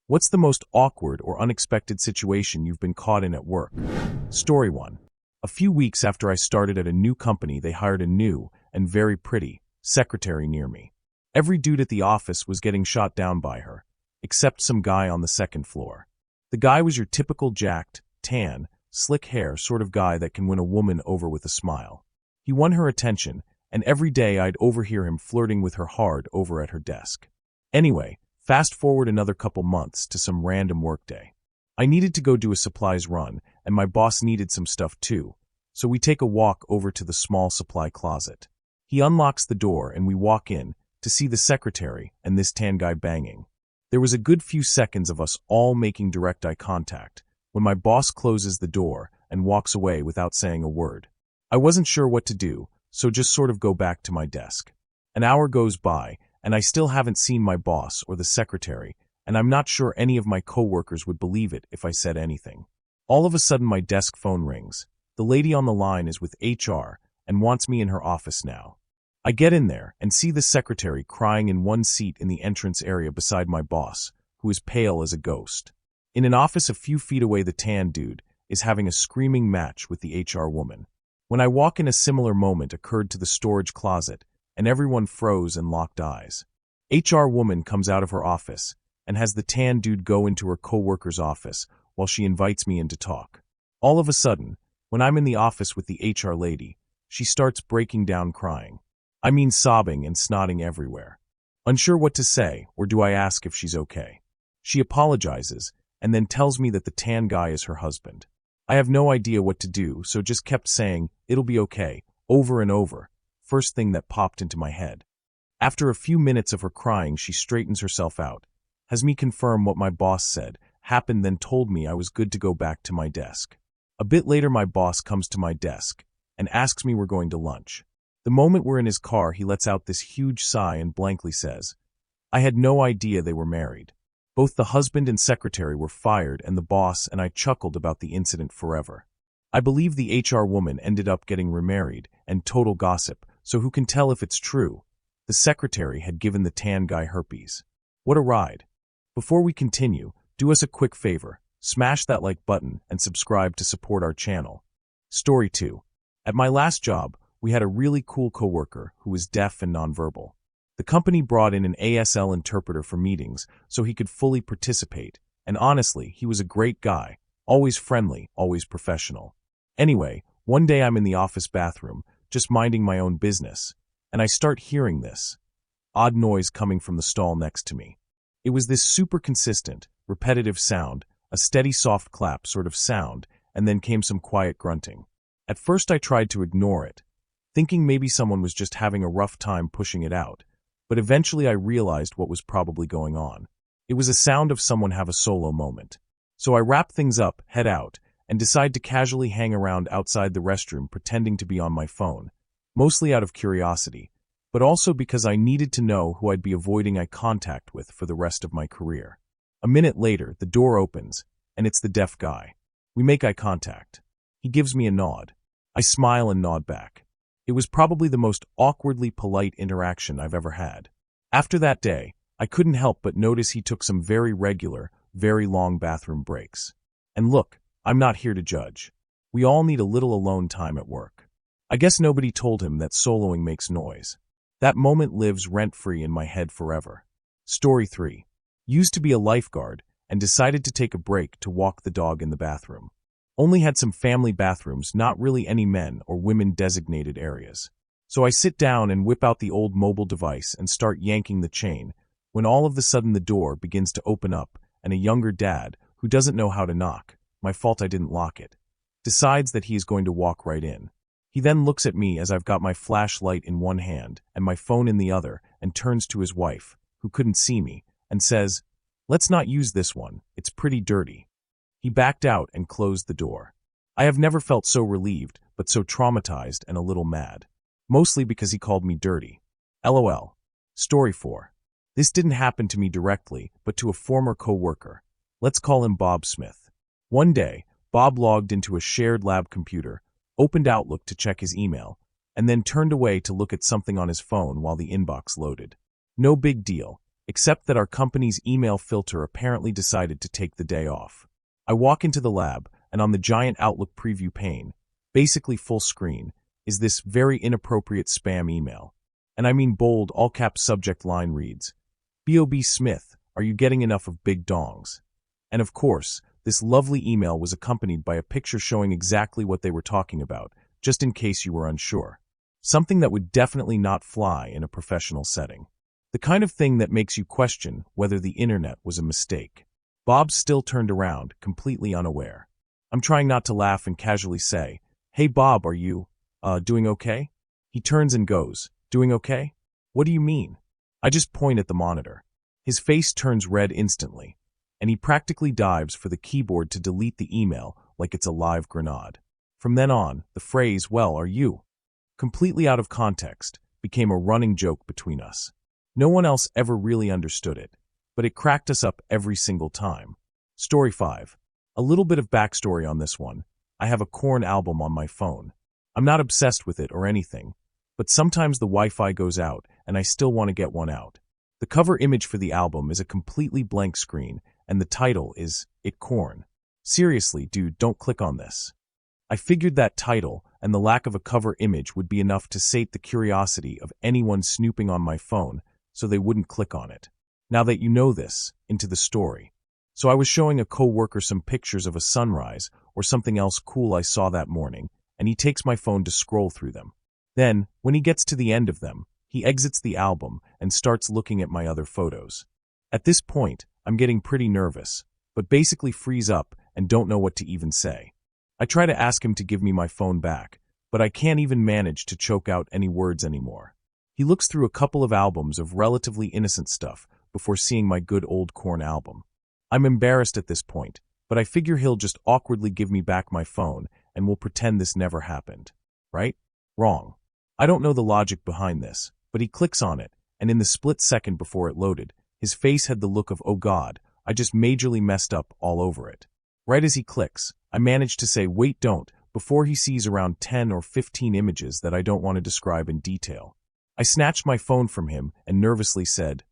What's the most awkward or unexpected situation you've been caught in at work? Story 1. A few weeks after I started at a new company, they hired a new, and very pretty, secretary near me. Every dude at the office was getting shot down by her, except some guy on the second floor. The guy was your typical jacked, tan, slick hair sort of guy that can win a woman over with a smile. He won her attention, and every day I'd overhear him flirting with her hard over at her desk. Anyway, fast forward another couple months to some random workday. I needed to go do a supplies run, and my boss needed some stuff too, so we take a walk over to the small supply closet. He unlocks the door and we walk in to see the secretary and this tan guy banging. There was a good few seconds of us all making direct eye contact when my boss closes the door and walks away without saying a word. I wasn't sure what to do, so just sort of go back to my desk. An hour goes by, and I still haven't seen my boss or the secretary, and I'm not sure any of my coworkers would believe it if I said anything. All of a sudden my desk phone rings. The lady on the line is with HR and wants me in her office now. I get in there and see the secretary crying in one seat in the entrance area beside my boss, who is pale as a ghost. In an office a few feet away, the tan dude is having a screaming match with the HR woman. When I walk in, a similar moment occurred to the storage closet, and everyone froze and locked eyes. HR woman comes out of her office and has the tan dude go into her coworker's office while she invites me in to talk. All of a sudden, when I'm in the office with the HR lady, she starts breaking down crying. I mean sobbing and snotting everywhere. Unsure what to say, or do I ask if she's okay? She apologizes and then tells me that the tan guy is her husband. I have no idea what to do, so just kept saying, "It'll be okay," over and over. First thing that popped into my head. After a few minutes of her crying, she straightens herself out, has me confirm what my boss said happened, then told me I was good to go back to my desk. A bit later my boss comes to my desk and asks me we're going to lunch. The moment we're in his car, he lets out this huge sigh and blankly says, "I had no idea they were married." Both the husband and secretary were fired, and the boss and I chuckled about the incident forever. I believe the HR woman ended up getting remarried, and total gossip, so who can tell if it's true? The secretary had given the tan guy herpes. What a ride. Before we continue, do us a quick favor, smash that like button and subscribe to support our channel. Story 2. At my last job, we had a really cool coworker who was deaf and nonverbal. The company brought in an ASL interpreter for meetings so he could fully participate, and honestly, he was a great guy, always friendly, always professional. Anyway, one day I'm in the office bathroom, just minding my own business, and I start hearing this odd noise coming from the stall next to me. It was this super consistent, repetitive sound, a steady soft clap sort of sound, and then came some quiet grunting. At first I tried to ignore it, thinking maybe someone was just having a rough time pushing it out, but eventually I realized what was probably going on. It was a sound of someone have a solo moment. So I wrap things up, head out, and decide to casually hang around outside the restroom pretending to be on my phone, mostly out of curiosity, but also because I needed to know who I'd be avoiding eye contact with for the rest of my career. A minute later, the door opens, and it's the deaf guy. We make eye contact. He gives me a nod. I smile and nod back. It was probably the most awkwardly polite interaction I've ever had. After that day, I couldn't help but notice he took some very regular, very long bathroom breaks. And look, I'm not here to judge. We all need a little alone time at work. I guess nobody told him that soloing makes noise. That moment lives rent-free in my head forever. Story 3. Used to be a lifeguard and decided to take a break to walk the dog in the bathroom. Only had some family bathrooms, not really any men or women designated areas. So I sit down and whip out the old mobile device and start yanking the chain, when all of a sudden the door begins to open up and a younger dad, who doesn't know how to knock, my fault I didn't lock it, decides that he is going to walk right in. He then looks at me as I've got my flashlight in one hand and my phone in the other, and turns to his wife, who couldn't see me, and says, "Let's not use this one, it's pretty dirty." He backed out and closed the door. I have never felt so relieved, but so traumatized and a little mad. Mostly because he called me dirty. LOL. Story 4. This didn't happen to me directly, but to a former coworker. Let's call him Bob Smith. One day, Bob logged into a shared lab computer, opened Outlook to check his email, and then turned away to look at something on his phone while the inbox loaded. No big deal. except that our company's email filter apparently decided to take the day off. I walk into the lab, and on the giant Outlook preview pane, basically full screen, is this very inappropriate spam email. And I mean bold, all-caps subject line reads, "B.O.B. Smith, are you getting enough of big dongs?" And of course, this lovely email was accompanied by a picture showing exactly what they were talking about, just in case you were unsure. Something that would definitely not fly in a professional setting. The kind of thing that makes you question whether the internet was a mistake. Bob still turned around, completely unaware. I'm trying not to laugh and casually say, "Hey Bob, are you, doing okay?" He turns and goes, "Doing okay? What do you mean?" I just point at the monitor. His face turns red instantly, and he practically dives for the keyboard to delete the email like it's a live grenade. From then on, the phrase, "Well, are you?" completely out of context, became a running joke between us. No one else ever really understood it, but it cracked us up every single time. Story 5. A little bit of backstory on this one. I have a Korn album on my phone. I'm not obsessed with it or anything, but sometimes the Wi-Fi goes out and I still want to get one out. The cover image for the album is a completely blank screen, and the title is "It Korn." Seriously, dude, don't click on this. I figured that title and the lack of a cover image would be enough to sate the curiosity of anyone snooping on my phone, so they wouldn't click on it. Now that you know this, into the story. So I was showing a coworker some pictures of a sunrise or something else cool I saw that morning, and he takes my phone to scroll through them. Then, when he gets to the end of them, he exits the album and starts looking at my other photos. At this point, I'm getting pretty nervous, but basically freeze up and don't know what to even say. I try to ask him to give me my phone back, but I can't even manage to choke out any words anymore. He looks through a couple of albums of relatively innocent stuff before seeing my good old Korn album. I'm embarrassed at this point, but I figure he'll just awkwardly give me back my phone and we'll pretend this never happened. Right? Wrong. I don't know the logic behind this, but he clicks on it, and in the split second before it loaded, his face had the look of, "Oh God, I just majorly messed up all over it." Right as he clicks, I manage to say, "Wait, don't," before he sees around 10 or 15 images that I don't want to describe in detail. I snatched my phone from him and nervously said,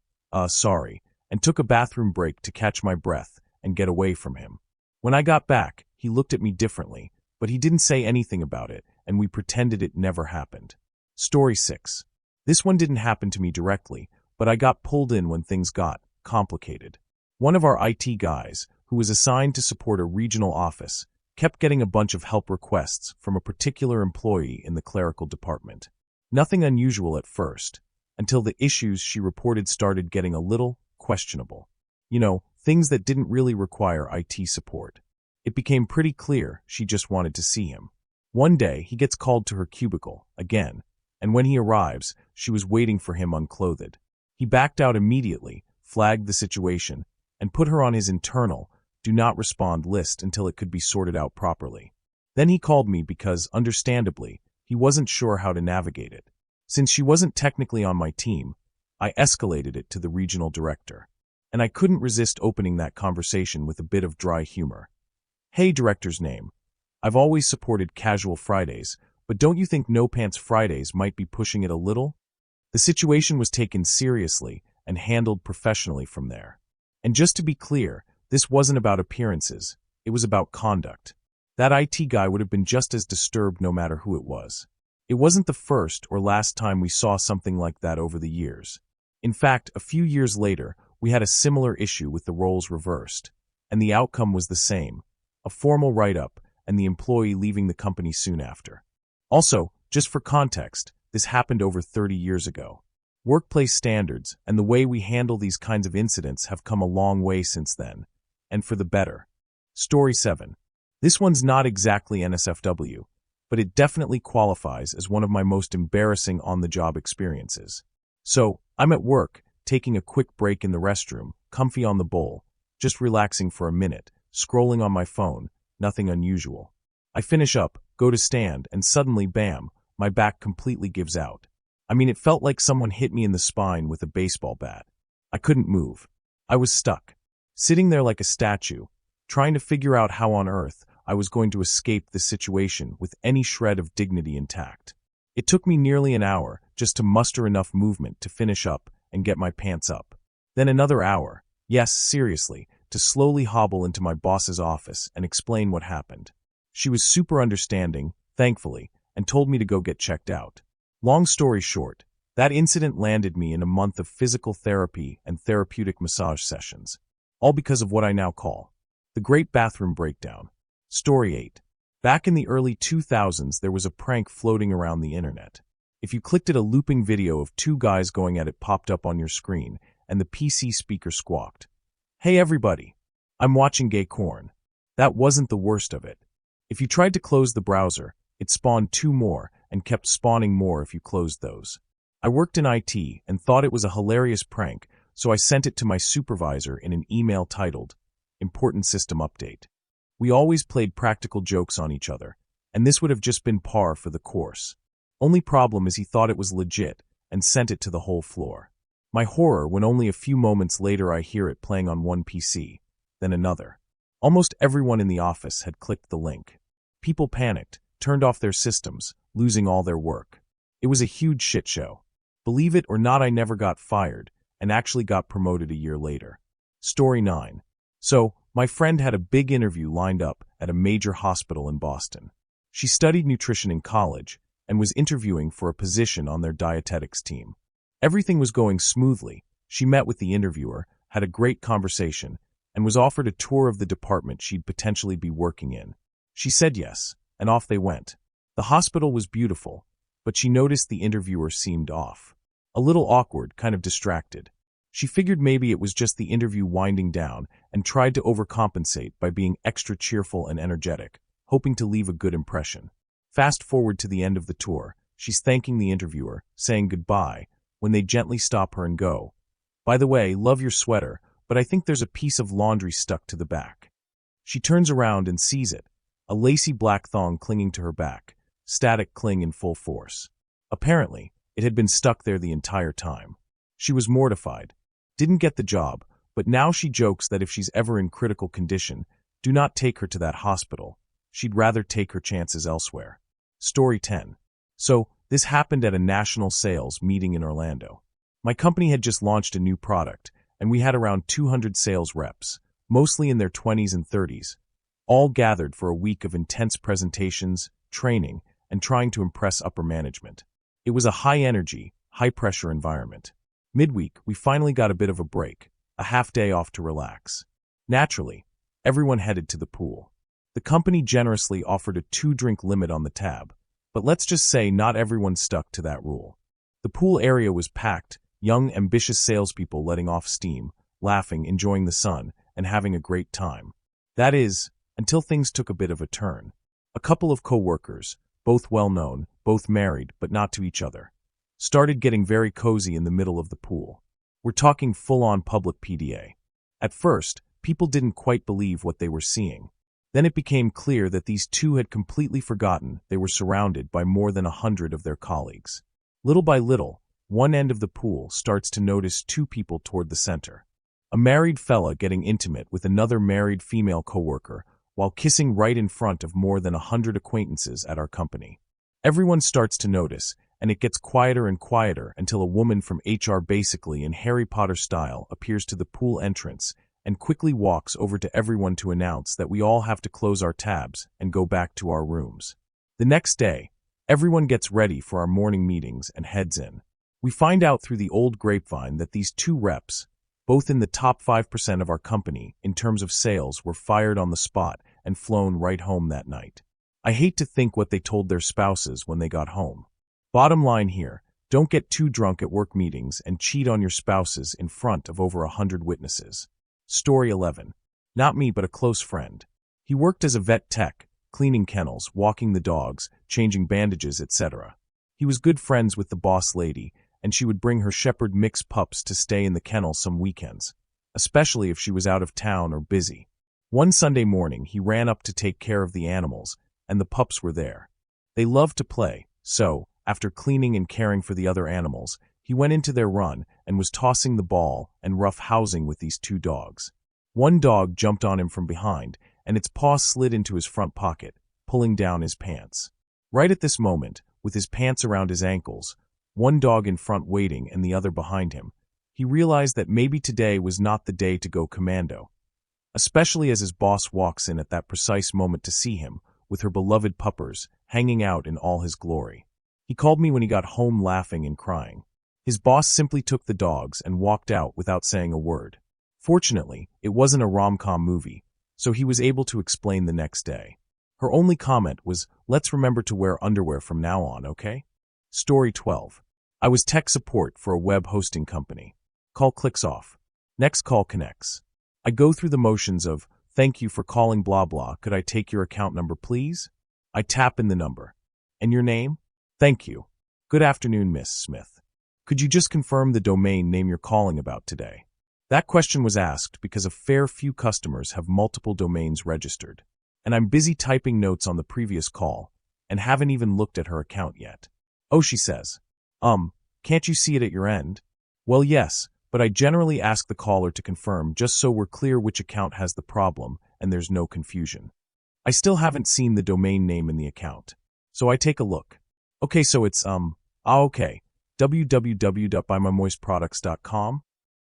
sorry, and took a bathroom break to catch my breath and get away from him. When I got back, he looked at me differently, but he didn't say anything about it, and we pretended it never happened. Story 6. This one didn't happen to me directly, but I got pulled in when things got complicated. One of our IT guys, who was assigned to support a regional office, kept getting a bunch of help requests from a particular employee in the clerical department. Nothing unusual at first, until the issues she reported started getting a little questionable. You know, things that didn't really require IT support. It became pretty clear she just wanted to see him. One day, he gets called to her cubicle, again, and when he arrives, she was waiting for him unclothed. He backed out immediately, flagged the situation, and put her on his internal, do not respond list until it could be sorted out properly. Then he called me because, understandably, he wasn't sure how to navigate it. Since she wasn't technically on my team, I escalated it to the regional director. And I couldn't resist opening that conversation with a bit of dry humor. "Hey, director's name. I've always supported casual Fridays, but don't you think No Pants Fridays might be pushing it a little?" The situation was taken seriously and handled professionally from there. And just to be clear, this wasn't about appearances, it was about conduct. That IT guy would have been just as disturbed no matter who it was. It wasn't the first or last time we saw something like that over the years. In fact, a few years later, we had a similar issue with the roles reversed, and the outcome was the same, a formal write-up and the employee leaving the company soon after. Also, just for context, this happened over 30 years ago. Workplace standards and the way we handle these kinds of incidents have come a long way since then, and for the better. Story 7. This one's not exactly NSFW, but it definitely qualifies as one of my most embarrassing on-the-job experiences. So, I'm at work, taking a quick break in the restroom, comfy on the bowl, just relaxing for a minute, scrolling on my phone, nothing unusual. I finish up, go to stand, and suddenly, bam, my back completely gives out. I mean, it felt like someone hit me in the spine with a baseball bat. I couldn't move. I was stuck, sitting there like a statue, trying to figure out how on earth I was going to escape this situation with any shred of dignity intact. It took me nearly an hour just to muster enough movement to finish up and get my pants up. Then another hour, yes, seriously, to slowly hobble into my boss's office and explain what happened. She was super understanding, thankfully, and told me to go get checked out. Long story short, that incident landed me in a month of physical therapy and therapeutic massage sessions. All because of what I now call the Great Bathroom Breakdown. Story 8. Back in the early 2000s, there was a prank floating around the internet. If you clicked it, a looping video of two guys going at it popped up on your screen, and the PC speaker squawked, "Hey everybody, I'm watching gay corn." That wasn't the worst of it. If you tried to close the browser, it spawned two more and kept spawning more if you closed those. I worked in IT and thought it was a hilarious prank, so I sent it to my supervisor in an email titled, "Important System Update." We always played practical jokes on each other, and this would have just been par for the course. Only problem is he thought it was legit and sent it to the whole floor. My horror when only a few moments later I hear it playing on one PC, then another. Almost everyone in the office had clicked the link. People panicked, turned off their systems, losing all their work. It was a huge shit show. Believe it or not, I never got fired and actually got promoted a year later. Story 9. So, my friend had a big interview lined up at a major hospital in Boston. She studied nutrition in college and was interviewing for a position on their dietetics team. Everything was going smoothly. She met with the interviewer, had a great conversation, and was offered a tour of the department she'd potentially be working in. She said yes, and off they went. The hospital was beautiful, but she noticed the interviewer seemed off. A little awkward, kind of distracted. She figured maybe it was just the interview winding down and tried to overcompensate by being extra cheerful and energetic, hoping to leave a good impression. Fast forward to the end of the tour, she's thanking the interviewer, saying goodbye, when they gently stop her and go, "By the way, love your sweater, but I think there's a piece of laundry stuck to the back." She turns around and sees it, a lacy black thong clinging to her back, static cling in full force. Apparently, it had been stuck there the entire time. She was mortified. Didn't get the job, but now she jokes that if she's ever in critical condition, do not take her to that hospital. She'd rather take her chances elsewhere. Story 10. So, this happened at a national sales meeting in Orlando. My company had just launched a new product, and we had around 200 sales reps, mostly in their 20s and 30s, all gathered for a week of intense presentations, training, and trying to impress upper management. It was a high-energy, high-pressure environment. Midweek, we finally got a bit of a break, a half-day off to relax. Naturally, everyone headed to the pool. The company generously offered a 2-drink limit on the tab, but let's just say not everyone stuck to that rule. The pool area was packed, young, ambitious salespeople letting off steam, laughing, enjoying the sun, and having a great time. That is, until things took a bit of a turn. A couple of co-workers, both well-known, both married but not to each other, started getting very cozy in the middle of the pool. We're talking full-on public PDA. At first, people didn't quite believe what they were seeing. Then it became clear that these two had completely forgotten they were surrounded by more than 100 of their colleagues. Little by little, one end of the pool starts to notice two people toward the center. A married fella getting intimate with another married female coworker while kissing right in front of more than 100 acquaintances at our company. Everyone starts to notice, and it gets quieter and quieter until a woman from HR, basically in Harry Potter style, appears to the pool entrance and quickly walks over to everyone to announce that we all have to close our tabs and go back to our rooms. The next day, everyone gets ready for our morning meetings and heads in. We find out through the old grapevine that these two reps, both in the top 5% of our company in terms of sales, were fired on the spot and flown right home that night. I hate to think what they told their spouses when they got home. Bottom line here, don't get too drunk at work meetings and cheat on your spouses in front of over 100 witnesses. Story 11. Not me, but a close friend. He worked as a vet tech, cleaning kennels, walking the dogs, changing bandages, etc. He was good friends with the boss lady, and she would bring her shepherd mix pups to stay in the kennel some weekends, especially if she was out of town or busy. One Sunday morning, he ran up to take care of the animals, and the pups were there. They loved to play, so, after cleaning and caring for the other animals, he went into their run and was tossing the ball and rough housing with these two dogs. One dog jumped on him from behind, and its paw slid into his front pocket, pulling down his pants. Right at this moment, with his pants around his ankles, one dog in front waiting and the other behind him, He realized that maybe today was not the day to go commando, especially as his boss walks in at that precise moment to see him, with her beloved puppers, hanging out in all his glory. He called me when he got home laughing and crying. His boss simply took the dogs and walked out without saying a word. Fortunately, it wasn't a rom-com movie, so he was able to explain the next day. Her only comment was, "Let's remember to wear underwear from now on, okay?" Story 12. I was tech support for a web hosting company. Call clicks off. Next call connects. I go through the motions of, "Thank you for calling blah blah, could I take your account number please?" I tap in the number. "And your name?" "Thank you. Good afternoon, Miss Smith. Could you just confirm the domain name you're calling about today?" That question was asked because a fair few customers have multiple domains registered, and I'm busy typing notes on the previous call and haven't even looked at her account yet. "Oh," she says. Can't you see it at your end?" "Well, yes, but I generally ask the caller to confirm just so we're clear which account has the problem and there's no confusion." I still haven't seen the domain name in the account, so I take a look. "Okay, so it's, okay, www.buymymoistproducts.com?"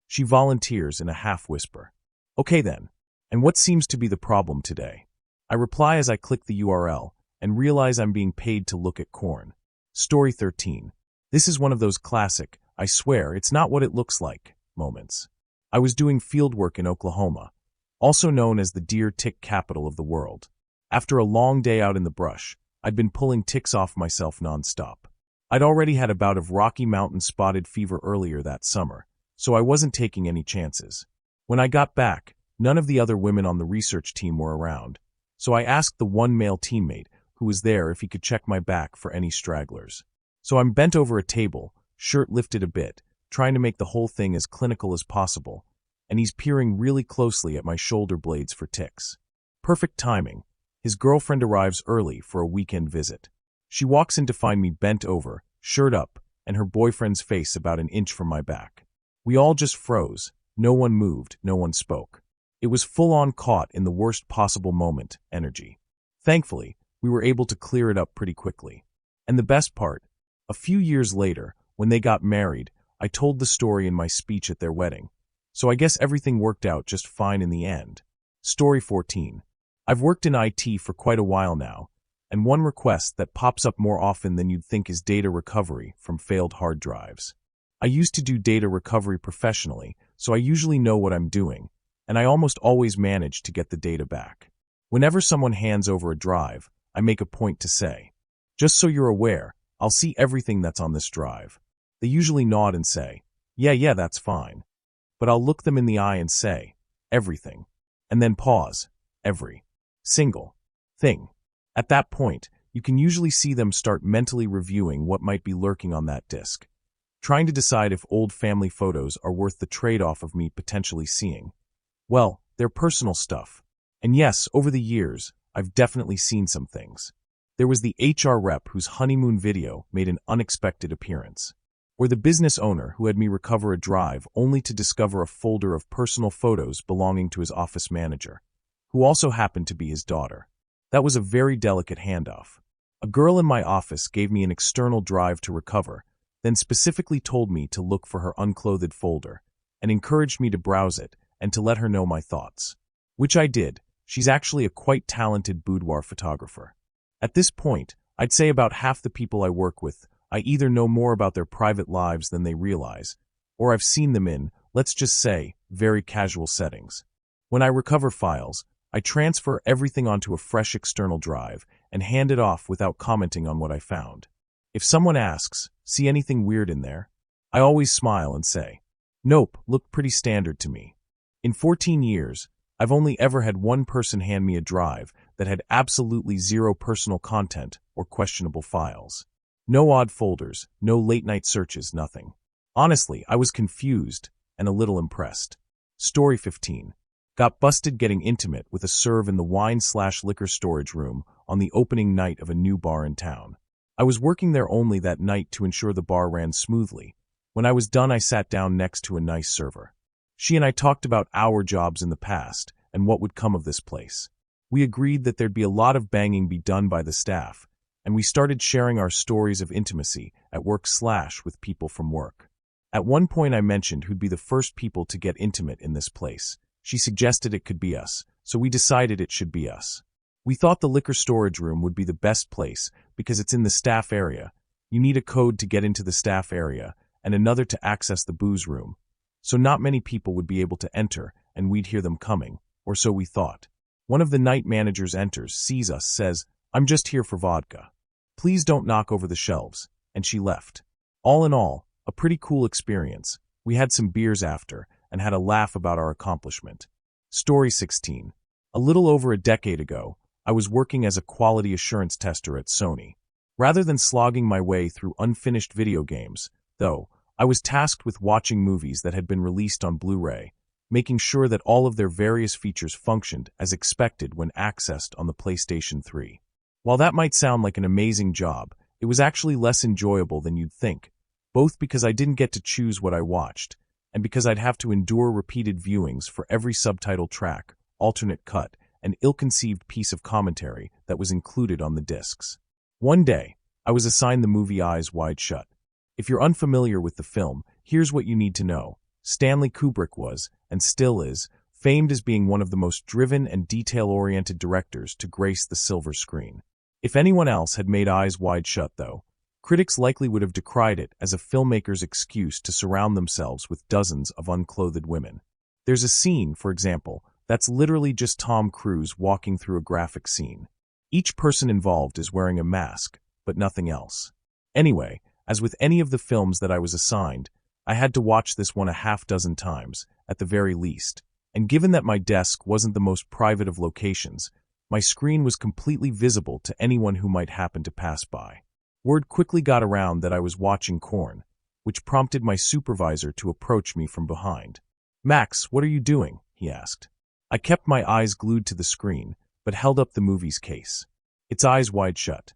She volunteers in a half-whisper. "Okay then, and what seems to be the problem today?" I reply as I click the URL and realize I'm being paid to look at corn. Story 13. This is one of those classic, "I swear it's not what it looks like" moments. I was doing field work in Oklahoma, also known as the deer tick capital of the world. After a long day out in the brush, I'd been pulling ticks off myself nonstop. I'd already had a bout of Rocky Mountain spotted fever earlier that summer, so I wasn't taking any chances. When I got back, none of the other women on the research team were around, so I asked the one male teammate who was there if he could check my back for any stragglers. So I'm bent over a table, shirt lifted a bit, trying to make the whole thing as clinical as possible, and he's peering really closely at my shoulder blades for ticks. Perfect timing. His girlfriend arrives early for a weekend visit. She walks in to find me bent over, shirt up, and her boyfriend's face about an inch from my back. We all just froze. No one moved, no one spoke. It was full-on caught in the worst possible moment energy. Thankfully, we were able to clear it up pretty quickly. And the best part, a few years later, when they got married, I told the story in my speech at their wedding. So I guess everything worked out just fine in the end. Story 14. I've worked in IT for quite a while now, and one request that pops up more often than you'd think is data recovery from failed hard drives. I used to do data recovery professionally, so I usually know what I'm doing, and I almost always manage to get the data back. Whenever someone hands over a drive, I make a point to say, "Just so you're aware, I'll see everything that's on this drive." They usually nod and say, yeah, that's fine." But I'll look them in the eye and say, "Everything." And then pause. Every single thing. At that point, you can usually see them start mentally reviewing what might be lurking on that disk, trying to decide if old family photos are worth the trade-off of me potentially seeing. Well, they're personal stuff. And yes, over the years, I've definitely seen some things. There was the HR rep whose honeymoon video made an unexpected appearance, or the business owner who had me recover a drive only to discover a folder of personal photos belonging to his office manager, who also happened to be his daughter. That was a very delicate handoff. A girl in my office gave me an external drive to recover, then specifically told me to look for her unclothed folder, and encouraged me to browse it and to let her know my thoughts. Which I did. She's actually a quite talented boudoir photographer. At this point, I'd say about half the people I work with, I either know more about their private lives than they realize, or I've seen them in, let's just say, very casual settings. When I recover files, I transfer everything onto a fresh external drive and hand it off without commenting on what I found. If someone asks, "See anything weird in there?" I always smile and say, "Nope, looked pretty standard to me." In 14 years, I've only ever had one person hand me a drive that had absolutely zero personal content or questionable files. No odd folders, no late-night searches, nothing. Honestly, I was confused and a little impressed. Story 15. Got busted getting intimate with a serve in the wine/liquor storage room on the opening night of a new bar in town. I was working there only that night to ensure the bar ran smoothly. When I was done, I sat down next to a nice server. She and I talked about our jobs in the past and what would come of this place. We agreed that there'd be a lot of banging be done by the staff, and we started sharing our stories of intimacy at work/with people from work. At one point I mentioned who'd be the first people to get intimate in this place. She suggested it could be us, so we decided it should be us. We thought the liquor storage room would be the best place because it's in the staff area. You need a code to get into the staff area and another to access the booze room. So not many people would be able to enter and we'd hear them coming, or so we thought. One of the night managers enters, sees us, says, "I'm just here for vodka. Please don't knock over the shelves," and she left. All in all, a pretty cool experience. We had some beers after and had a laugh about our accomplishment. Story 16. A little over a decade ago, I was working as a quality assurance tester at Sony. Rather than slogging my way through unfinished video games, though, I was tasked with watching movies that had been released on Blu-ray, making sure that all of their various features functioned as expected when accessed on the PlayStation 3. While that might sound like an amazing job, it was actually less enjoyable than you'd think, both because I didn't get to choose what I watched, and because I'd have to endure repeated viewings for every subtitle track, alternate cut, and ill-conceived piece of commentary that was included on the discs. One day, I was assigned the movie Eyes Wide Shut. If you're unfamiliar with the film, here's what you need to know. Stanley Kubrick was, and still is, famed as being one of the most driven and detail-oriented directors to grace the silver screen. If anyone else had made Eyes Wide Shut, though, critics likely would have decried it as a filmmaker's excuse to surround themselves with dozens of unclothed women. There's a scene, for example, that's literally just Tom Cruise walking through a graphic scene. Each person involved is wearing a mask, but nothing else. Anyway, as with any of the films that I was assigned, I had to watch this one a half dozen times, at the very least, and given that my desk wasn't the most private of locations, my screen was completely visible to anyone who might happen to pass by. Word quickly got around that I was watching Korn, which prompted my supervisor to approach me from behind. "Max, what are you doing?" he asked. I kept my eyes glued to the screen, but held up the movie's case. "It's Eyes Wide Shut."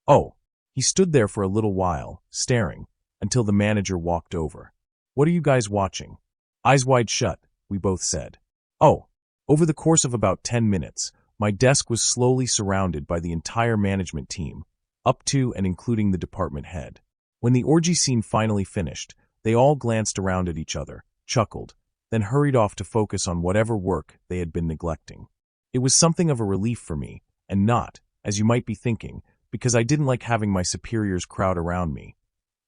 "Oh." He stood there for a little while, staring, until the manager walked over. "What are you guys watching?" "Eyes Wide Shut," we both said. "Oh." Over the course of about 10 minutes, my desk was slowly surrounded by the entire management team, up to and including the department head. When the orgy scene finally finished, they all glanced around at each other, chuckled, then hurried off to focus on whatever work they had been neglecting. It was something of a relief for me, and not, as you might be thinking, because I didn't like having my superiors crowd around me,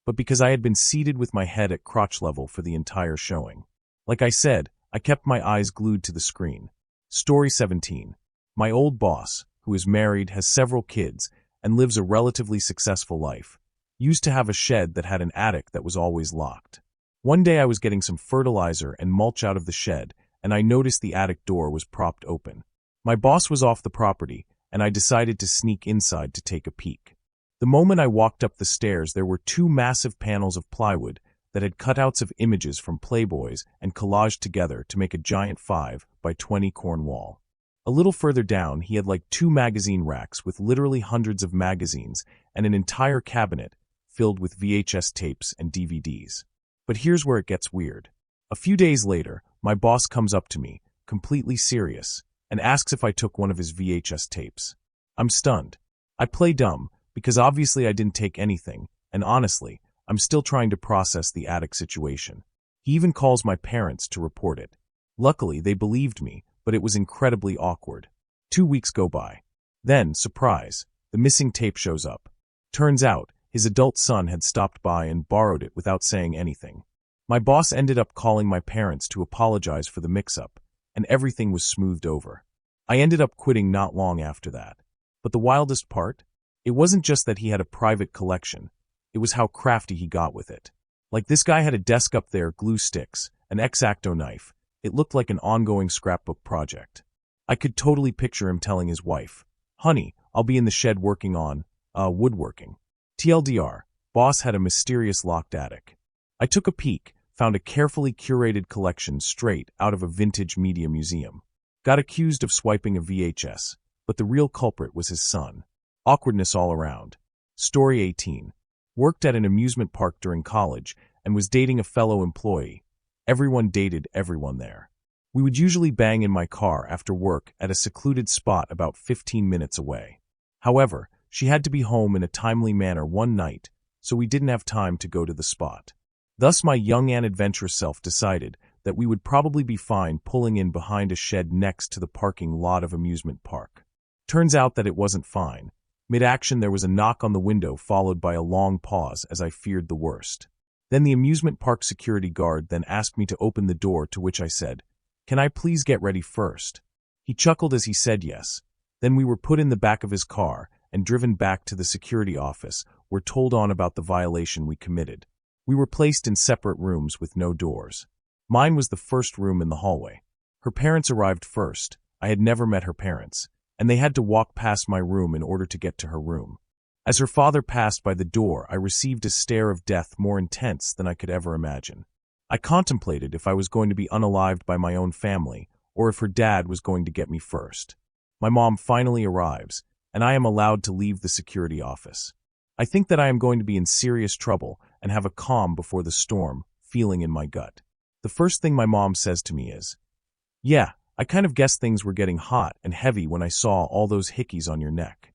but because I had been seated with my head at crotch level for the entire showing. Like I said, I kept my eyes glued to the screen. Story 17. My old boss, who is married, has several kids, and lives a relatively successful life, used to have a shed that had an attic that was always locked. One day I was getting some fertilizer and mulch out of the shed, and I noticed the attic door was propped open. My boss was off the property, and I decided to sneak inside to take a peek. The moment I walked up the stairs, there were two massive panels of plywood that had cutouts of images from Playboys and collaged together to make a giant 5 by 20 corn wall. A little further down, he had like 2 magazine racks with literally hundreds of magazines and an entire cabinet filled with VHS tapes and DVDs. But here's where it gets weird. A few days later, my boss comes up to me, completely serious, and asks if I took one of his VHS tapes. I'm stunned. I play dumb, because obviously I didn't take anything, and honestly, I'm still trying to process the attic situation. He even calls my parents to report it. Luckily, they believed me, but it was incredibly awkward. 2 weeks go by. Then, surprise, the missing tape shows up. Turns out, his adult son had stopped by and borrowed it without saying anything. My boss ended up calling my parents to apologize for the mix-up, and everything was smoothed over. I ended up quitting not long after that. But the wildest part? It wasn't just that he had a private collection, it was how crafty he got with it. Like this guy had a desk up there, glue sticks, an X-Acto knife. It looked like an ongoing scrapbook project. I could totally picture him telling his wife, "Honey, I'll be in the shed working on, woodworking." TLDR, boss had a mysterious locked attic. I took a peek, found a carefully curated collection straight out of a vintage media museum. Got accused of swiping a VHS, but the real culprit was his son. Awkwardness all around. Story 18. Worked at an amusement park during college and was dating a fellow employee. Everyone dated everyone there. We would usually bang in my car after work at a secluded spot about 15 minutes away. However, she had to be home in a timely manner one night, so we didn't have time to go to the spot. Thus my young and adventurous self decided that we would probably be fine pulling in behind a shed next to the parking lot of Amusement Park. Turns out that it wasn't fine. Mid-action there was a knock on the window followed by a long pause as I feared the worst. Then the amusement park security guard then asked me to open the door, to which I said, "Can I please get ready first?" He chuckled as he said yes. Then we were put in the back of his car and driven back to the security office, where told on about the violation we committed. We were placed in separate rooms with no doors. Mine was the first room in the hallway. Her parents arrived first. I had never met her parents, and they had to walk past my room in order to get to her room. As her father passed by the door, I received a stare of death more intense than I could ever imagine. I contemplated if I was going to be unalived by my own family, or if her dad was going to get me first. My mom finally arrives, and I am allowed to leave the security office. I think that I am going to be in serious trouble and have a calm before the storm feeling in my gut. The first thing my mom says to me is, "Yeah, I kind of guessed things were getting hot and heavy when I saw all those hickeys on your neck."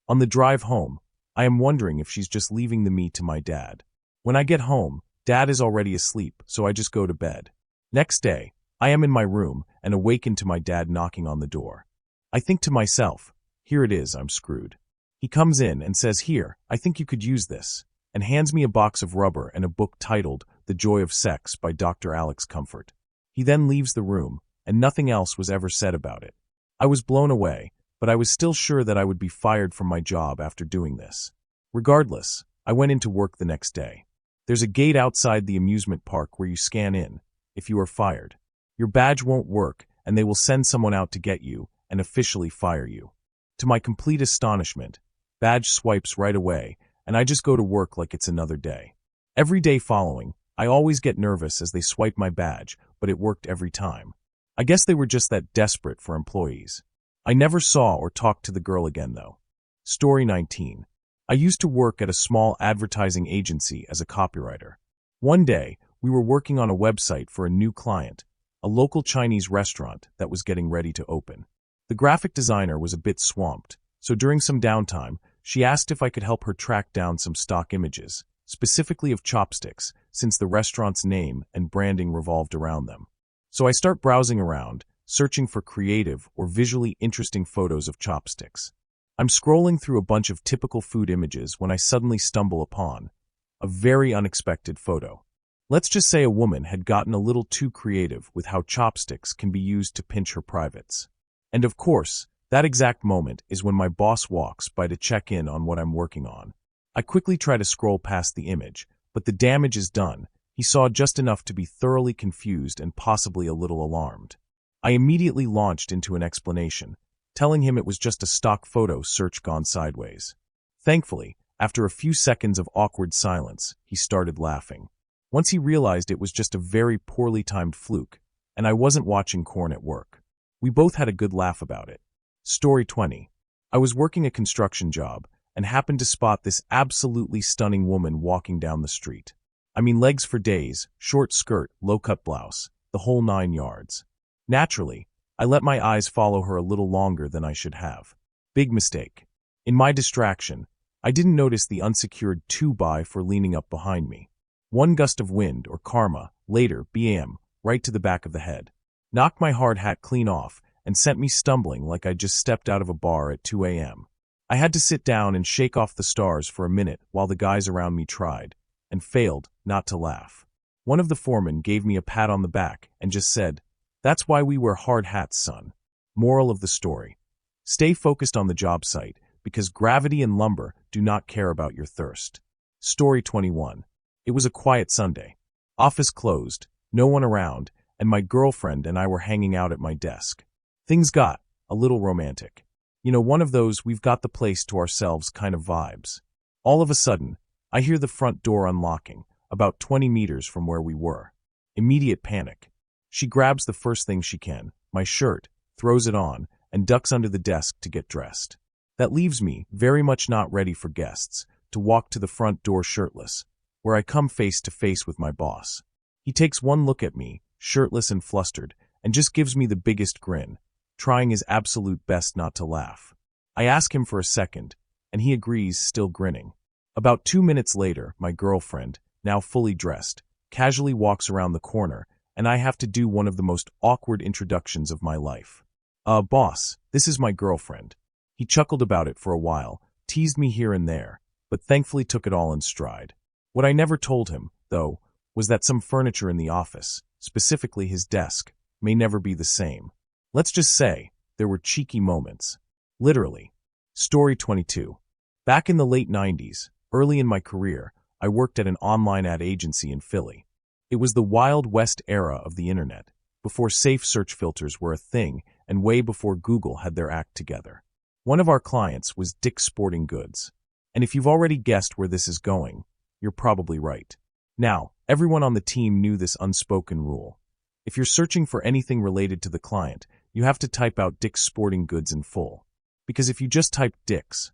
On the drive home, I am wondering if she's just leaving me to my dad. When I get home, Dad is already asleep, so I just go to bed. Next day, I am in my room and awaken to my dad knocking on the door. I think to myself, here it is, I'm screwed. He comes in and says, "Here, I think you could use this," and hands me a box of rubber and a book titled The Joy of Sex by Dr. Alex Comfort. He then leaves the room, and nothing else was ever said about it. I was blown away, but I was still sure that I would be fired from my job after doing this. Regardless, I went into work the next day. There's a gate outside the amusement park where you scan in. If you are fired, your badge won't work, and they will send someone out to get you and officially fire you. To my complete astonishment, badge swipes right away, and I just go to work like it's another day. Every day following, I always get nervous as they swipe my badge, but it worked every time. I guess they were just that desperate for employees. I never saw or talked to the girl again, though. Story 19. I used to work at a small advertising agency as a copywriter. One day, we were working on a website for a new client, a local Chinese restaurant that was getting ready to open. The graphic designer was a bit swamped, so during some downtime, she asked if I could help her track down some stock images, specifically of chopsticks, since the restaurant's name and branding revolved around them. So I start browsing around, searching for creative or visually interesting photos of chopsticks. I'm scrolling through a bunch of typical food images when I suddenly stumble upon a very unexpected photo. Let's just say a woman had gotten a little too creative with how chopsticks can be used to pinch her privates. And of course, that exact moment is when my boss walks by to check in on what I'm working on. I quickly try to scroll past the image, but the damage is done. He saw just enough to be thoroughly confused and possibly a little alarmed. I immediately launched into an explanation, telling him it was just a stock photo search gone sideways. Thankfully, after a few seconds of awkward silence, he started laughing. Once he realized it was just a very poorly timed fluke, and I wasn't watching corn at work. We both had a good laugh about it. Story 20. I was working a construction job and happened to spot this absolutely stunning woman walking down the street. I mean, legs for days, short skirt, low-cut blouse, the whole 9 yards. Naturally, I let my eyes follow her a little longer than I should have. Big mistake. In my distraction, I didn't notice the unsecured 2x for leaning up behind me. One gust of wind, or karma, later, bam, right to the back of the head. Knocked my hard hat clean off and sent me stumbling like I just stepped out of a bar at 2 a.m. I had to sit down and shake off the stars for a minute while the guys around me tried, and failed not to laugh. One of the foremen gave me a pat on the back and just said, "That's why we wear hard hats, son." Moral of the story. Stay focused on the job site, because gravity and lumber do not care about your thirst. Story 21. It was a quiet Sunday. Office closed, no one around, and my girlfriend and I were hanging out at my desk. Things got a little romantic. You know, one of those we've got the place to ourselves kind of vibes. All of a sudden, I hear the front door unlocking, about 20 meters from where we were. Immediate panic. She grabs the first thing she can, my shirt, throws it on, and ducks under the desk to get dressed. That leaves me, very much not ready for guests, to walk to the front door shirtless, where I come face to face with my boss. He takes one look at me, shirtless and flustered, and just gives me the biggest grin, trying his absolute best not to laugh. I ask him for a second, and he agrees, still grinning. About 2 minutes later, my girlfriend, now fully dressed, casually walks around the corner, and I have to do one of the most awkward introductions of my life. Boss, this is my girlfriend." He chuckled about it for a while, teased me here and there, but thankfully took it all in stride. What I never told him, though, was that some furniture in the office, specifically his desk, may never be the same. Let's just say, there were cheeky moments. Literally. Story 22. Back in the late 90s, early in my career, I worked at an online ad agency in Philly. It was the Wild West era of the internet, before safe search filters were a thing and way before Google had their act together. One of our clients was Dick's Sporting Goods. And if you've already guessed where this is going, you're probably right. Now, everyone on the team knew this unspoken rule. If you're searching for anything related to the client, you have to type out Dick's Sporting Goods in full. Because if you just typed Dick's,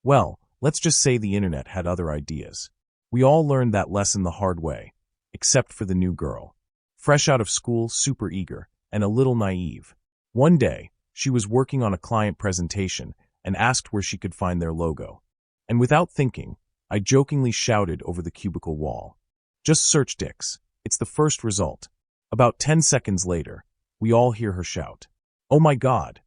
well, let's just say the internet had other ideas. We all learned that lesson the hard way, except for the new girl. Fresh out of school, super eager, and a little naive. One day, she was working on a client presentation and asked where she could find their logo. And without thinking, I jokingly shouted over the cubicle wall, "Just search Dick's. It's the first result." About 10 seconds later, we all hear her shout, "Oh my God!"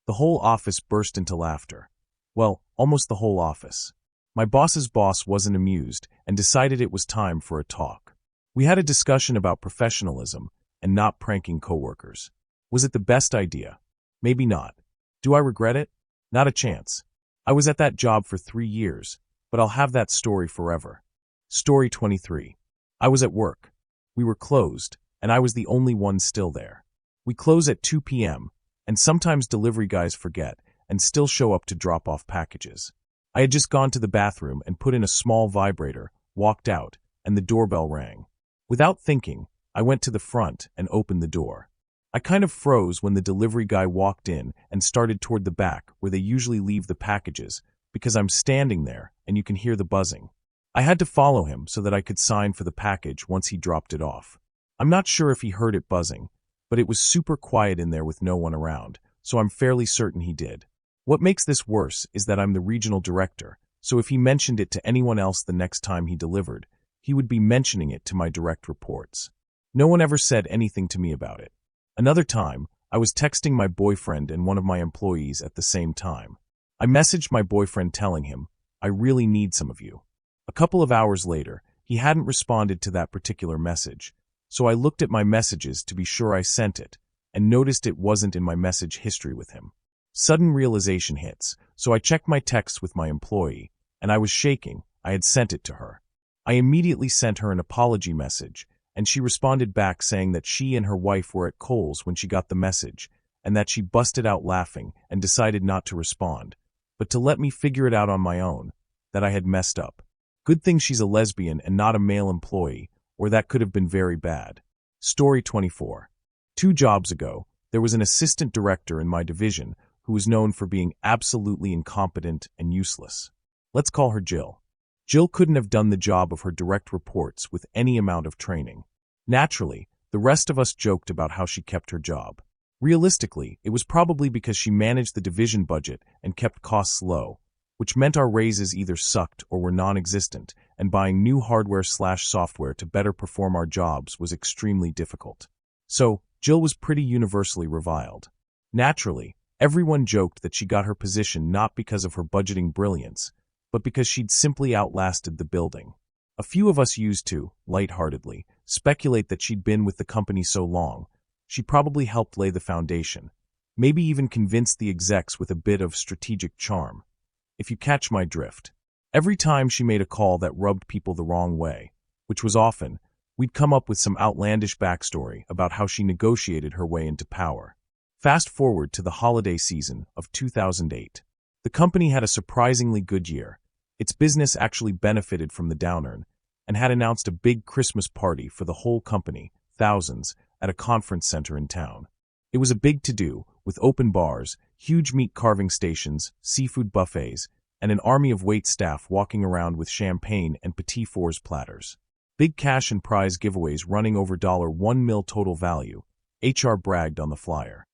The whole office burst into laughter. Well, almost the whole office. My boss's boss wasn't amused and decided it was time for a talk. We had a discussion about professionalism and not pranking coworkers. Was it the best idea? Maybe not. Do I regret it? Not a chance. I was at that job for 3 years, but I'll have that story forever. Story 23. I was at work. We were closed, and I was the only one still there. We close at 2 p.m., and sometimes delivery guys forget and still show up to drop off packages. I had just gone to the bathroom and put in a small vibrator, walked out, and the doorbell rang. Without thinking, I went to the front and opened the door. I kind of froze when the delivery guy walked in and started toward the back where they usually leave the packages, because I'm standing there and you can hear the buzzing. I had to follow him so that I could sign for the package once he dropped it off. I'm not sure if he heard it buzzing, but it was super quiet in there with no one around, so I'm fairly certain he did. What makes this worse is that I'm the regional director, so if he mentioned it to anyone else the next time he delivered, he would be mentioning it to my direct reports. No one ever said anything to me about it. Another time, I was texting my boyfriend and one of my employees at the same time. I messaged my boyfriend telling him, "I really need some of you." A couple of hours later, he hadn't responded to that particular message, so I looked at my messages to be sure I sent it, and noticed it wasn't in my message history with him. Sudden realization hits, so I checked my texts with my employee, and I was shaking. I had sent it to her. I immediately sent her an apology message, and she responded back saying that she and her wife were at Kohl's when she got the message, and that she busted out laughing and decided not to respond, but to let me figure it out on my own, that I had messed up. Good thing she's a lesbian and not a male employee, or that could have been very bad. Story 24. 2 jobs ago, there was an assistant director in my division who was known for being absolutely incompetent and useless. Let's call her Jill. Jill couldn't have done the job of her direct reports with any amount of training. Naturally, the rest of us joked about how she kept her job. Realistically, it was probably because she managed the division budget and kept costs low, which meant our raises either sucked or were non-existent, and buying new hardware/software to better perform our jobs was extremely difficult. So, Jill was pretty universally reviled. Naturally, everyone joked that she got her position not because of her budgeting brilliance, but because she'd simply outlasted the building. A few of us used to, lightheartedly, speculate that she'd been with the company so long, she probably helped lay the foundation, maybe even convinced the execs with a bit of strategic charm. If you catch my drift. Every time she made a call that rubbed people the wrong way, which was often, we'd come up with some outlandish backstory about how she negotiated her way into power. Fast forward to the holiday season of 2008. The company had a surprisingly good year. Its business actually benefited from the downturn and had announced a big Christmas party for the whole company, thousands, at a conference center in town. It was a big to-do, with open bars, huge meat carving stations, seafood buffets, and an army of wait staff walking around with champagne and petit fours platters. Big cash and prize giveaways running over $1 million total value, HR bragged on the flyer.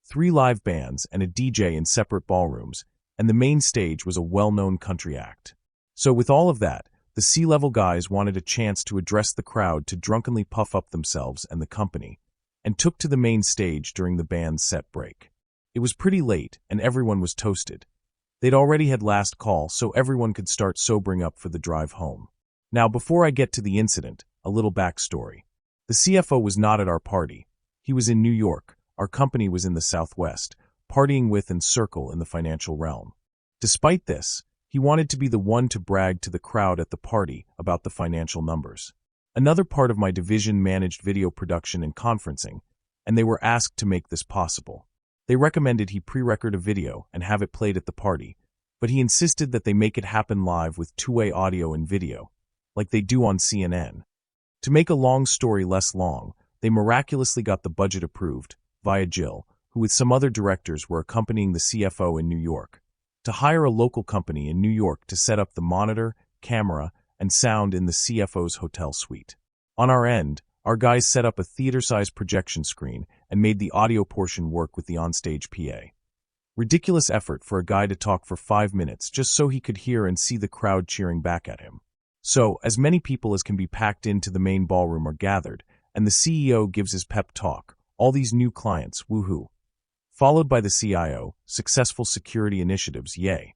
3 live bands and a DJ in separate ballrooms, and the main stage was a well-known country act. So with all of that, The C-level guys wanted a chance to address the crowd to drunkenly puff up themselves and the company, and took to the main stage during the band's set break. It was pretty late, and everyone was toasted. They'd already had last call, so everyone could start sobering up for the drive home. Now, before I get to the incident, a little backstory. The CFO was not at our party. He was in New York. Our company was in the Southwest, partying with and circle in the financial realm. Despite this, he wanted to be the one to brag to the crowd at the party about the financial numbers. Another part of my division managed video production and conferencing, and they were asked to make this possible. They recommended he pre-record a video and have it played at the party, but he insisted that they make it happen live with two-way audio and video, like they do on CNN. To make a long story less long, they miraculously got the budget approved, via Jill, who with some other directors were accompanying the CFO in New York, to hire a local company in New York to set up the monitor, camera, and sound in the CFO's hotel suite. On our end, our guys set up a theater-sized projection screen and made the audio portion work with the onstage PA. Ridiculous effort for a guy to talk for 5 minutes just so he could hear and see the crowd cheering back at him. So, as many people as can be packed into the main ballroom are gathered, and the CEO gives his pep talk, all these new clients, woohoo. Followed by the CIO, successful security initiatives, yay.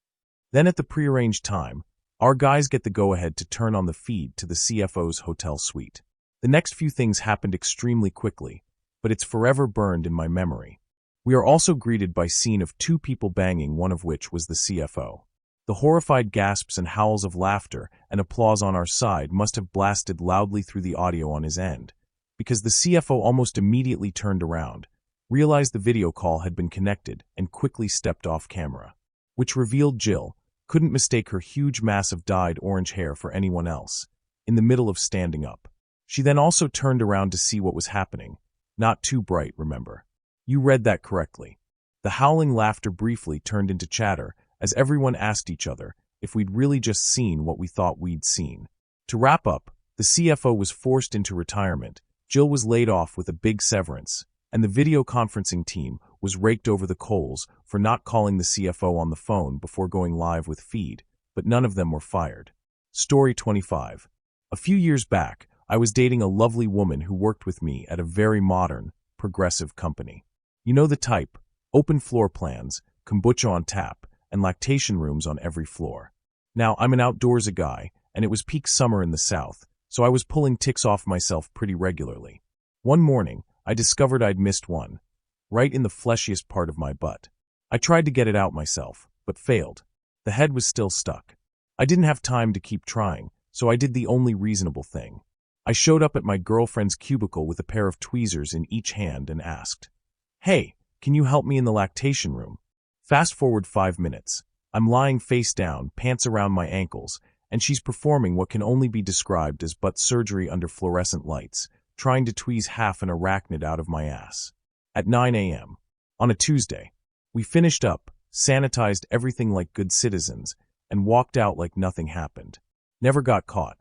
Then at the prearranged time, our guys get the go-ahead to turn on the feed to the CFO's hotel suite. The next few things happened extremely quickly, but it's forever burned in my memory. We are also greeted by scene of 2 people banging, one of which was the CFO. The horrified gasps and howls of laughter and applause on our side must have blasted loudly through the audio on his end, because the CFO almost immediately turned around, realized the video call had been connected, and quickly stepped off camera, which revealed Jill couldn't mistake her huge mass of dyed orange hair for anyone else, in the middle of standing up. She then also turned around to see what was happening. Not too bright, remember. You read that correctly. The howling laughter briefly turned into chatter as everyone asked each other if we'd really just seen what we thought we'd seen. To wrap up, the CFO was forced into retirement, Jill was laid off with a big severance, and the video conferencing team was raked over the coals for not calling the CFO on the phone before going live with feed, but none of them were fired. Story 25. A few years back, I was dating a lovely woman who worked with me at a very modern, progressive company. You know the type: open floor plans, kombucha on tap, and lactation rooms on every floor. Now, I'm an outdoorsy guy, and it was peak summer in the South, so I was pulling ticks off myself pretty regularly. One morning, I discovered I'd missed one, right in the fleshiest part of my butt. I tried to get it out myself, but failed. The head was still stuck. I didn't have time to keep trying, so I did the only reasonable thing. I showed up at my girlfriend's cubicle with a pair of tweezers in each hand and asked, "Hey, can you help me in the lactation room?" Fast forward 5 minutes. I'm lying face down, pants around my ankles, and she's performing what can only be described as butt surgery under fluorescent lights, trying to tweeze half an arachnid out of my ass. At 9 a.m. on a Tuesday, we finished up, sanitized everything like good citizens, and walked out like nothing happened. Never got caught.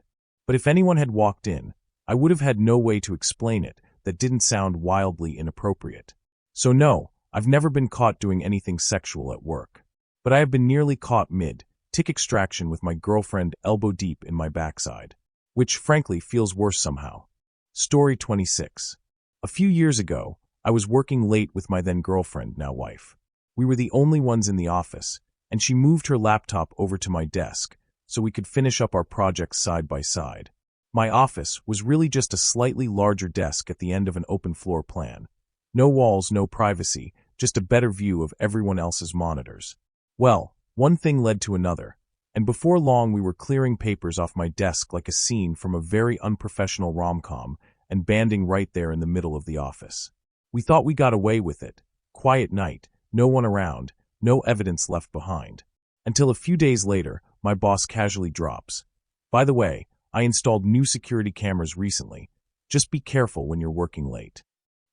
But if anyone had walked in, I would have had no way to explain it that didn't sound wildly inappropriate. So no, I've never been caught doing anything sexual at work. But I have been nearly caught mid-tick extraction with my girlfriend elbow deep in my backside, which frankly feels worse somehow. Story 26. A few years ago, I was working late with my then-girlfriend, now wife. We were the only ones in the office, and she moved her laptop over to my desk so we could finish up our projects side by side. My office was really just a slightly larger desk at the end of an open floor plan. No walls, no privacy, just a better view of everyone else's monitors. Well, one thing led to another, and before long we were clearing papers off my desk like a scene from a very unprofessional rom-com and banding right there in the middle of the office. We thought we got away with it. Quiet night, no one around, no evidence left behind. Until a few days later, my boss casually drops, "By the way, I installed new security cameras recently. Just be careful when you're working late."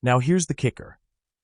Now here's the kicker.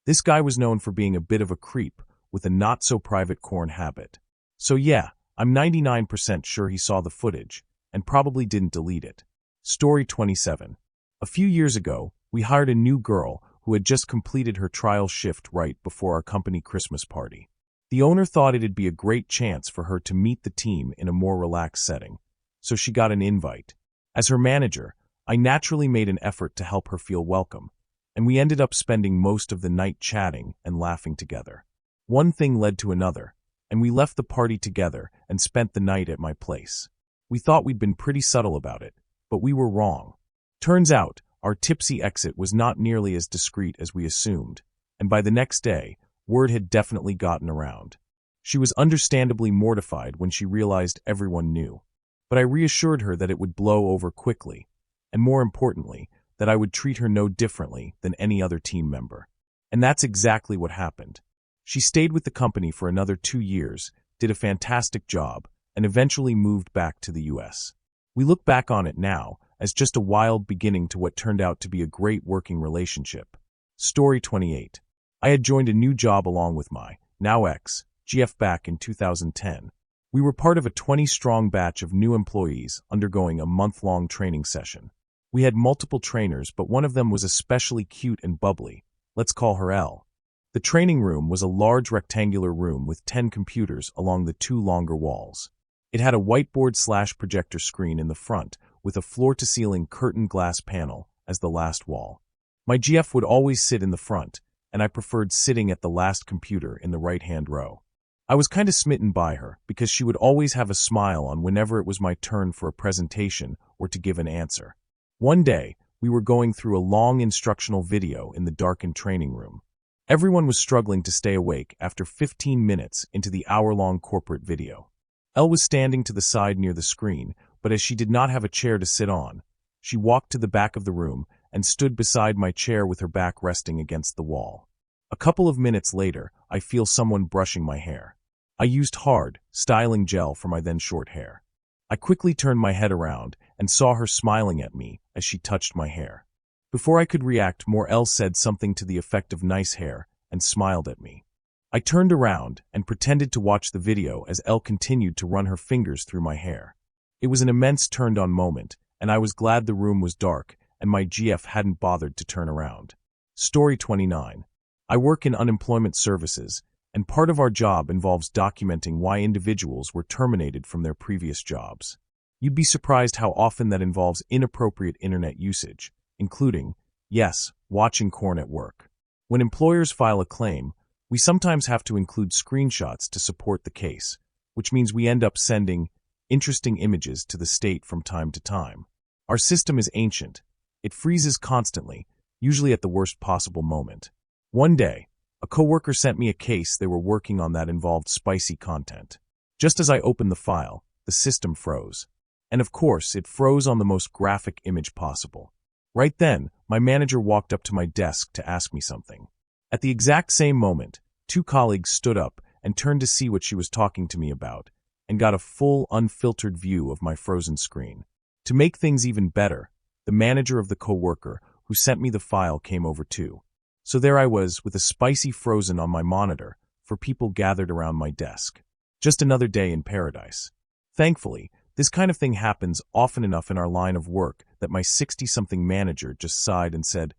This guy was known for being a bit of a creep with a not-so-private corn habit. So yeah, I'm 99% sure he saw the footage and probably didn't delete it. Story 27. A few years ago, we hired a new girl who had just completed her trial shift right before our company Christmas party. The owner thought it'd be a great chance for her to meet the team in a more relaxed setting, so she got an invite. As her manager, I naturally made an effort to help her feel welcome, and we ended up spending most of the night chatting and laughing together. One thing led to another, and we left the party together and spent the night at my place. We thought we'd been pretty subtle about it, but we were wrong. Turns out, our tipsy exit was not nearly as discreet as we assumed, and by the next day, word had definitely gotten around. She was understandably mortified when she realized everyone knew, but I reassured her that it would blow over quickly, and more importantly, that I would treat her no differently than any other team member. And that's exactly what happened. She stayed with the company for another 2 years, did a fantastic job, and eventually moved back to the US. We look back on it now as just a wild beginning to what turned out to be a great working relationship. Story 28. I had joined a new job along with my, now ex, GF back in 2010. We were part of a 20-strong batch of new employees undergoing a month-long training session. We had multiple trainers, but one of them was especially cute and bubbly. Let's call her Elle. The training room was a large rectangular room with 10 computers along the 2 longer walls. It had a whiteboard/projector screen in the front with a floor-to-ceiling curtained glass panel as the last wall. My GF would always sit in the front, and I preferred sitting at the last computer in the right-hand row. I was kind of smitten by her because she would always have a smile on whenever it was my turn for a presentation or to give an answer. One day, we were going through a long instructional video in the darkened training room. Everyone was struggling to stay awake after 15 minutes into the hour-long corporate video. Elle was standing to the side near the screen, but as she did not have a chair to sit on, she walked to the back of the room and stood beside my chair with her back resting against the wall. A couple of minutes later, I feel someone brushing my hair. I used hard, styling gel for my then short hair. I quickly turned my head around and saw her smiling at me as she touched my hair. Before I could react more, Elle said something to the effect of nice hair and smiled at me. I turned around and pretended to watch the video as Elle continued to run her fingers through my hair. It was an immense turned-on moment, and I was glad the room was dark and my GF hadn't bothered to turn around. Story 29. I work in unemployment services, and part of our job involves documenting why individuals were terminated from their previous jobs. You'd be surprised how often that involves inappropriate internet usage, including, yes, watching porn at work. When employers file a claim, we sometimes have to include screenshots to support the case, which means we end up sending interesting images to the state from time to time. Our system is ancient. It freezes constantly, usually at the worst possible moment. One day, a coworker sent me a case they were working on that involved spicy content. Just as I opened the file, the system froze. And of course, it froze on the most graphic image possible. Right then, my manager walked up to my desk to ask me something. At the exact same moment, 2 colleagues stood up and turned to see what she was talking to me about, and got a full, unfiltered view of my frozen screen. To make things even better, the manager of the coworker who sent me the file came over too. So there I was, with a spicy frozen on my monitor, for people gathered around my desk. Just another day in paradise. Thankfully, this kind of thing happens often enough in our line of work that my 60-something manager just sighed and said,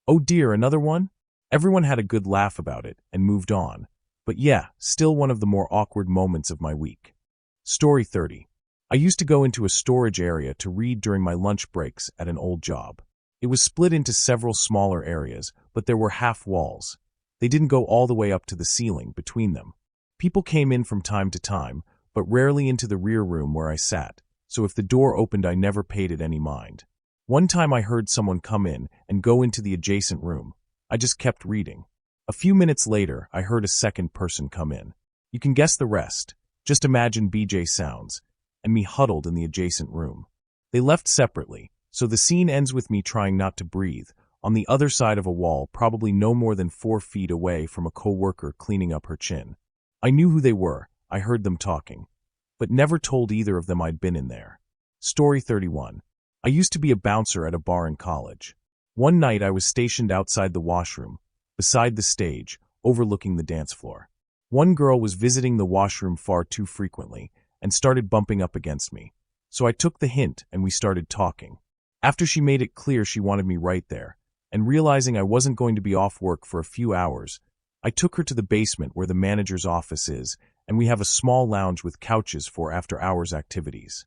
"Oh dear, another one?" Everyone had a good laugh about it and moved on. But yeah, still one of the more awkward moments of my week. Story 30. I used to go into a storage area to read during my lunch breaks at an old job. It was split into several smaller areas, but there were half walls. They didn't go all the way up to the ceiling between them. People came in from time to time, but rarely into the rear room where I sat, so if the door opened I never paid it any mind. One time I heard someone come in and go into the adjacent room. I just kept reading. A few minutes later, I heard a second person come in. You can guess the rest. Just imagine BJ sounds, and me huddled in the adjacent room. They left separately, so the scene ends with me trying not to breathe, on the other side of a wall, probably no more than 4 feet away from a coworker cleaning up her chin. I knew who they were, I heard them talking, but never told either of them I'd been in there. Story 31. I used to be a bouncer at a bar in college. One night I was stationed outside the washroom, beside the stage, overlooking the dance floor. One girl was visiting the washroom far too frequently and started bumping up against me, so I took the hint and we started talking. After she made it clear she wanted me right there, and realizing I wasn't going to be off work for a few hours, I took her to the basement where the manager's office is, and we have a small lounge with couches for after-hours activities.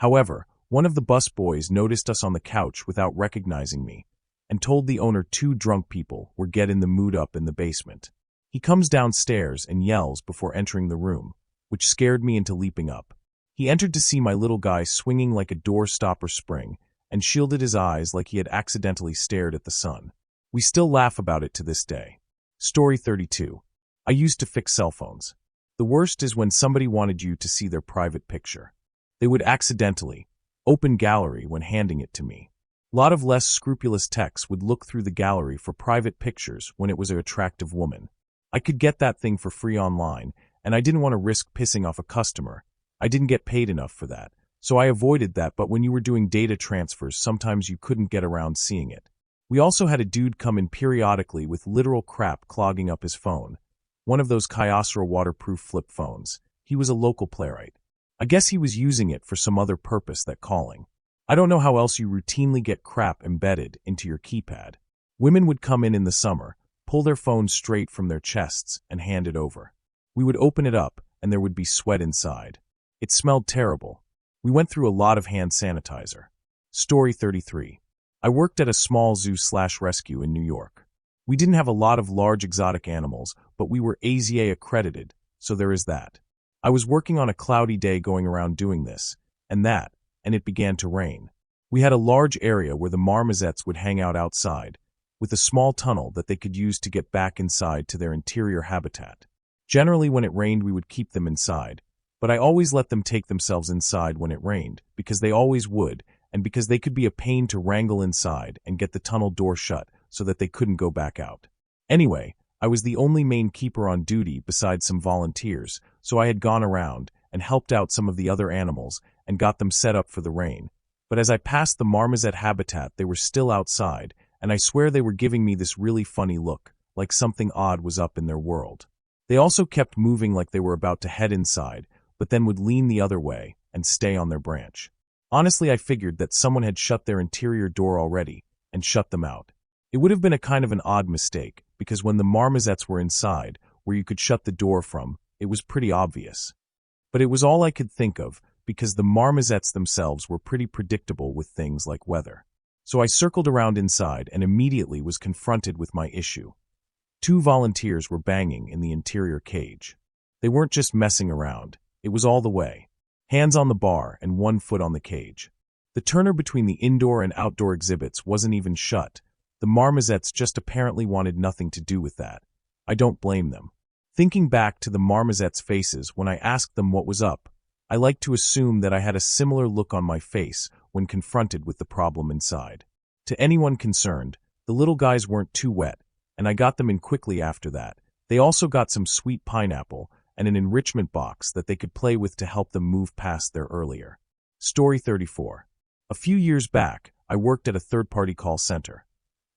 However, one of the bus boys noticed us on the couch without recognizing me and told the owner 2 drunk people were getting the mood up in the basement. He comes downstairs and yells before entering the room, which scared me into leaping up. He entered to see my little guy swinging like a door-stopper spring and shielded his eyes like he had accidentally stared at the sun. We still laugh about it to this day. Story 32. I used to fix cell phones. The worst is when somebody wanted you to see their private picture. They would accidentally open gallery when handing it to me. A lot of less scrupulous techs would look through the gallery for private pictures when it was an attractive woman. I could get that thing for free online, and I didn't want to risk pissing off a customer. I didn't get paid enough for that, so I avoided that, but when you were doing data transfers, sometimes you couldn't get around seeing it. We also had a dude come in periodically with literal crap clogging up his phone. One of those Kyocera waterproof flip phones. He was a local playwright. I guess he was using it for some other purpose than calling. I don't know how else you routinely get crap embedded into your keypad. Women would come in the summer, pull their phones straight from their chests, and hand it over. We would open it up, and there would be sweat inside. It smelled terrible. We went through a lot of hand sanitizer. Story 33. I worked at a small zoo/rescue in New York. We didn't have a lot of large exotic animals, but we were AZA accredited, so there is that. I was working on a cloudy day going around doing this, and it began to rain. We had a large area where the marmosets would hang out outside, with a small tunnel that they could use to get back inside to their interior habitat. Generally, when it rained, we would keep them inside, but I always let them take themselves inside when it rained, because they always would, and because they could be a pain to wrangle inside and get the tunnel door shut so that they couldn't go back out. Anyway, I was the only main keeper on duty besides some volunteers, so I had gone around and helped out some of the other animals and got them set up for the rain. But as I passed the marmoset habitat, they were still outside, and I swear they were giving me this really funny look, like something odd was up in their world. They also kept moving like they were about to head inside, but then would lean the other way and stay on their branch. Honestly, I figured that someone had shut their interior door already and shut them out. It would have been a kind of an odd mistake, because when the marmosets were inside, where you could shut the door from, it was pretty obvious. But it was all I could think of, because the marmosets themselves were pretty predictable with things like weather. So I circled around inside and immediately was confronted with my issue. 2 volunteers were banging in the interior cage. They weren't just messing around, it was all the way. Hands on the bar and 1 foot on the cage. The turner between the indoor and outdoor exhibits wasn't even shut. The marmosets just apparently wanted nothing to do with that. I don't blame them. Thinking back to the marmosets' faces when I asked them what was up, I like to assume that I had a similar look on my face when confronted with the problem inside. To anyone concerned, the little guys weren't too wet, and I got them in quickly after that. They also got some sweet pineapple and an enrichment box that they could play with to help them move past their earlier. Story 34. A few years back, I worked at a third-party call center.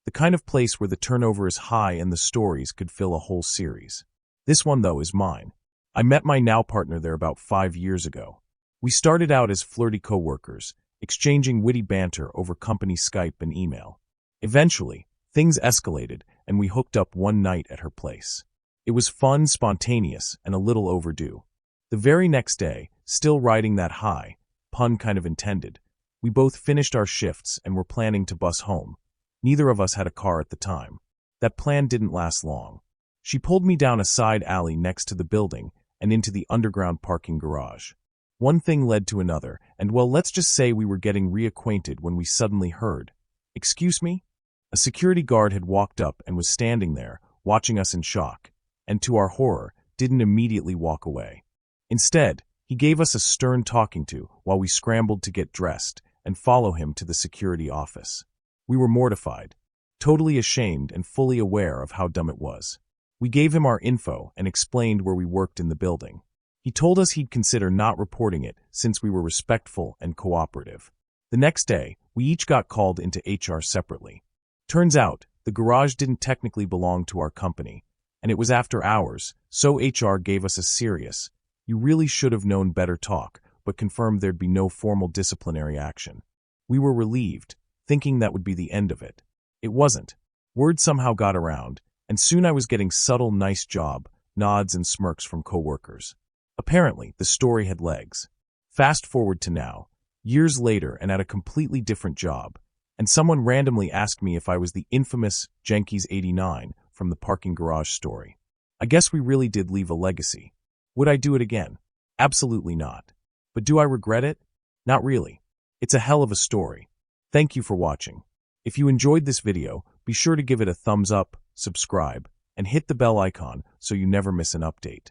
The kind of place where the turnover is high and the stories could fill a whole series. This one, though, is mine. I met my now partner there about 5 years ago. We started out as flirty coworkers, exchanging witty banter over company Skype and email. Eventually, things escalated and we hooked up one night at her place. It was fun, spontaneous, and a little overdue. The very next day, still riding that high, pun kind of intended, we both finished our shifts and were planning to bus home. Neither of us had a car at the time. That plan didn't last long. She pulled me down a side alley next to the building and into the underground parking garage. One thing led to another, and well, let's just say we were getting reacquainted when we suddenly heard, "Excuse me?" A security guard had walked up and was standing there, watching us in shock, and to our horror, didn't immediately walk away. Instead, he gave us a stern talking to while we scrambled to get dressed and follow him to the security office. We were mortified, totally ashamed and fully aware of how dumb it was. We gave him our info and explained where we worked in the building. He told us he'd consider not reporting it since we were respectful and cooperative. The next day, we each got called into HR separately. Turns out, the garage didn't technically belong to our company, and it was after hours, so HR gave us a serious, "You really should have known better" talk, but confirmed there'd be no formal disciplinary action. We were relieved, thinking that would be the end of it. It wasn't. Word somehow got around, and soon I was getting subtle "nice job" nods and smirks from coworkers. Apparently, the story had legs. Fast forward to now. years later and at a completely different job, and someone randomly asked me if I was the infamous Jenkins 89 from the parking garage story. I guess we really did leave a legacy. Would I do it again? Absolutely not. But do I regret it? Not really. It's a hell of a story. Thank you for watching. If you enjoyed this video, be sure to give it a thumbs up, subscribe, and hit the bell icon so you never miss an update.